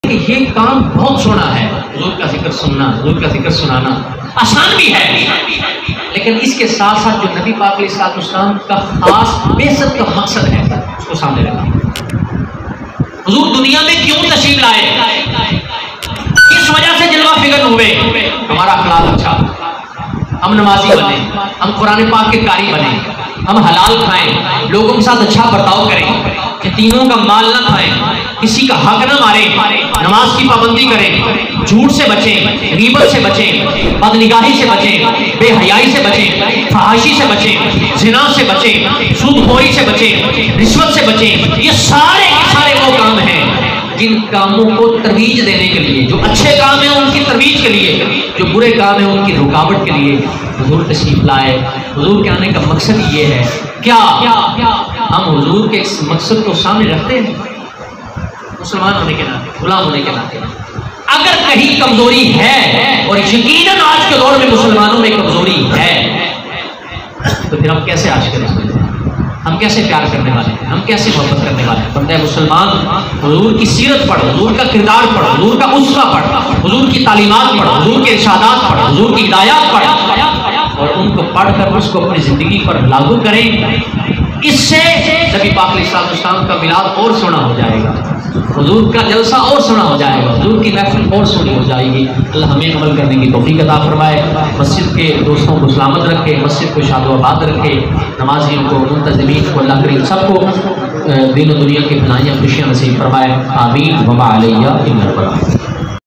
کہ یہ کام بہت سونا ہے، حضور کا ذکر سننا، حضور کا ذکر سنانا آسان بھی ہے، لیکن اس کے ساتھ ساتھ جو نبی پاک علیہ السلام کا خاص بعثت کا مقصد ہے اس کو سامنے رکھنا۔ حضور دنیا میں کیوں تشریف لائے، کس وجہ سے جلوہ فکر ہوئے؟ ہمارا اخلاق اچھا، ہم نمازی بنے، ہم قرآن پاک کے قاری بنے، ہم حلال کھائیں، لوگوں کے ساتھ اچھا برتاؤ کریں، یتیموں کا مال نہ کھائیں، کسی کا حق نہ ماریں، نماز کی پابندی کریں، جھوٹ سے بچیں، غیبت سے بچیں، بدنگاہی سے بچیں، بے حیائی سے بچیں، فحاشی سے بچیں، زنا سے بچیں، سود خوری سے بچیں، رشوت سے بچیں۔ یہ سارے کے سارے وہ کام ہیں جن کاموں کو ترویج دینے کے لیے، جو اچھے کام ہیں ان کی ترویج کے لیے، جو برے کام ہیں ان کی رکاوٹ کے لیے حضور تشریف لائے۔ حضور کے آنے کا مقصد یہ ہے، کیا ہم حضور کے اس مقصد کو سامنے رکھتے ہیں؟ مسلمان ہونے کے ناطے، غلام ہونے کے ناطے اگر کہیں کمزوری ہے، اور یقیناً آج کے دور میں مسلمانوں میں کمزوری ہے، تو پھر ہم کیسے عاشق رسول ہیں؟ ہم کیسے پیار کرنے والے ہیں؟ ہم کیسے محبت کرنے والے ہیں؟ بندہ مسلمان حضور کی سیرت پڑھ، حضور کا کردار پڑھ، حضور کا اسوہ پڑھ، حضور کی تعلیمات پڑھ، حضور کے ارشادات پڑھ، حضور کی ہدایات پڑھ، اور ان کو پڑھ کر اس کو اپنی زندگی پر لاگو کریں۔ اس سے نبی پاک علیہ السلام کا میلاد اور سونا ہو جائے گا، حضور کا جلسہ اور سونا ہو جائے گا، حضور کی محفل اور سونی ہو جائے گی۔ اللہ ہمیں عمل کرنے کی توفیق عطا فرمائے، مسجد کے دوستوں کو سلامت رکھے، مسجد کو شاد و آباد رکھے، نمازیوں کو، منتظمین کو، اللہ کریم سب کو دین و دنیا کی بھلائیاں خوشیاں نصیب فرمائے، آمین وما علیہ الا البلاغ۔